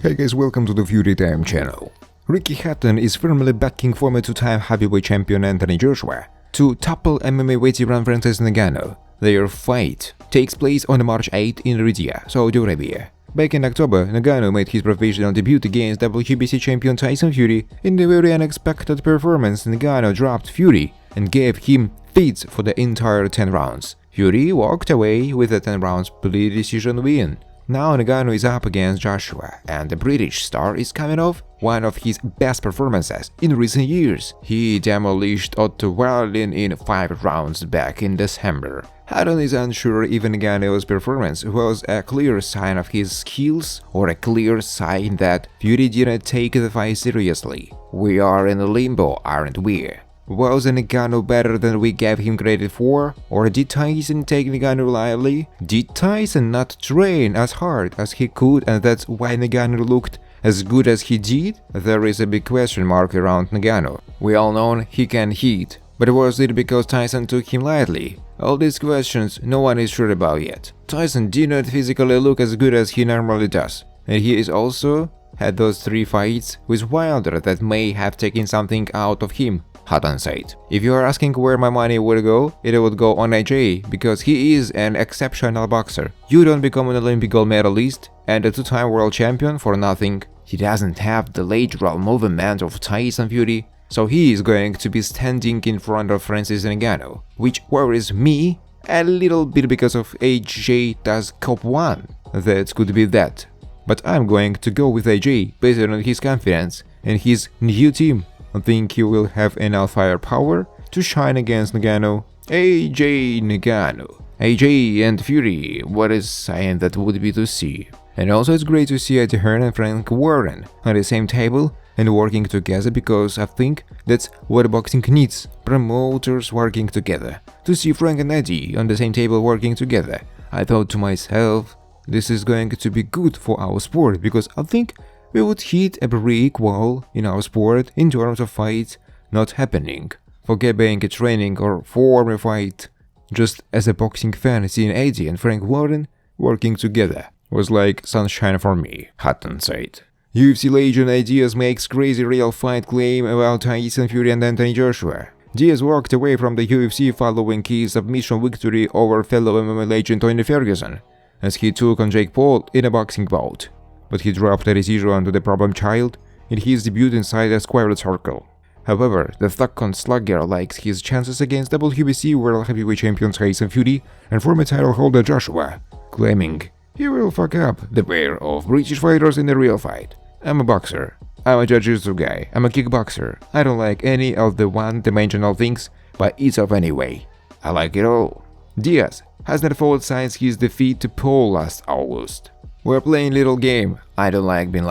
Hey guys, welcome to the Fury Time channel. Ricky Hatton is firmly backing former two-time heavyweight champion Anthony Joshua to topple MMA veteran Francis Ngannou. Their fight takes place on March 8 in Riyadh, Saudi Arabia. Back in October, Ngannou made his professional debut against WBC champion Tyson Fury. In a very unexpected performance, Ngannou dropped Fury and gave him fits for the entire 10 rounds. Fury walked away with a 10 rounds split decision win. Now Ngannou is up against Joshua, and the British star is coming off one of his best performances in recent years. He demolished Otto Wilder in 5 rounds back in December. Hatton is unsure if Ngannou's performance was a clear sign of his skills or a clear sign that Fury didn't take the fight seriously. We are in limbo, aren't we? Was Ngannou better than we gave him credit for? Or did Tyson take Ngannou lightly? Did Tyson not train as hard as he could and that's why Ngannou looked as good as he did? There is a big question mark around Ngannou. We all know he can hit, but was it because Tyson took him lightly? All these questions no one is sure about yet. Tyson did not physically look as good as he normally does, and he is also had those 3 fights with Wilder that may have taken something out of him. Hatton said, "If you are asking where my money would go, it would go on AJ, because he is an exceptional boxer. You don't become an Olympic gold medalist and a 2-time world champion for nothing. He doesn't have the lateral movement of Tyson Fury, so he is going to be standing in front of Francis Ngannou, which worries me a little bit because of AJ does Cop 1. That could be that. But I'm going to go with AJ based on his confidence and his new team. I think he will have enough firepower to shine against Ngannou. AJ Ngannou. AJ and Fury, what a sign that would be to see. And also it's great to see Eddie Hearn and Frank Warren on the same table and working together, because I think that's what boxing needs, promoters working together. To see Frank and Eddie on the same table working together, I thought to myself, this is going to be good for our sport, because I think we would hit a brick wall in our sport in terms of fights not happening. Forget being a training or former fight. Just as a boxing fan, seeing Eddie and Frank Warren working together was like sunshine for me, Hatton said. UFC legend Diaz makes crazy real fight claim about Tyson Fury and Anthony Joshua. Diaz walked away from the UFC following his submission victory over fellow MMA legend Tony Ferguson, as he took on Jake Paul in a boxing bout. But he dropped a decision to the problem child in his debut inside a squared circle. However, the Thug slugger likes his chances against WBC World Heavyweight Champion Tyson Fury and former title holder Joshua, claiming he will fuck up the pair of British fighters in the real fight. I'm a boxer. I'm a jiu-jitsu guy. I'm a kickboxer. I don't like any of the one-dimensional things, but it's off anyway. I like it all." Diaz has not fought since his defeat to Paul last August. "We're playing little game. I don't like being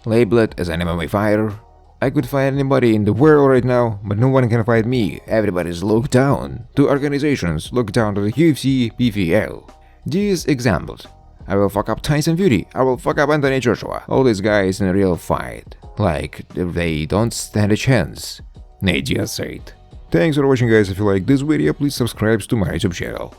labeled as an MMA fighter. I could fight anybody in the world right now, but no one can fight me. Everybody's looked down. 2 organizations look down to the UFC, PFL. These examples. I will fuck up Tyson Fury. I will fuck up Anthony Joshua. All these guys in a real fight. Like, they don't stand a chance," Diaz said. Thanks for watching guys. If you like this video, please subscribe to my YouTube channel.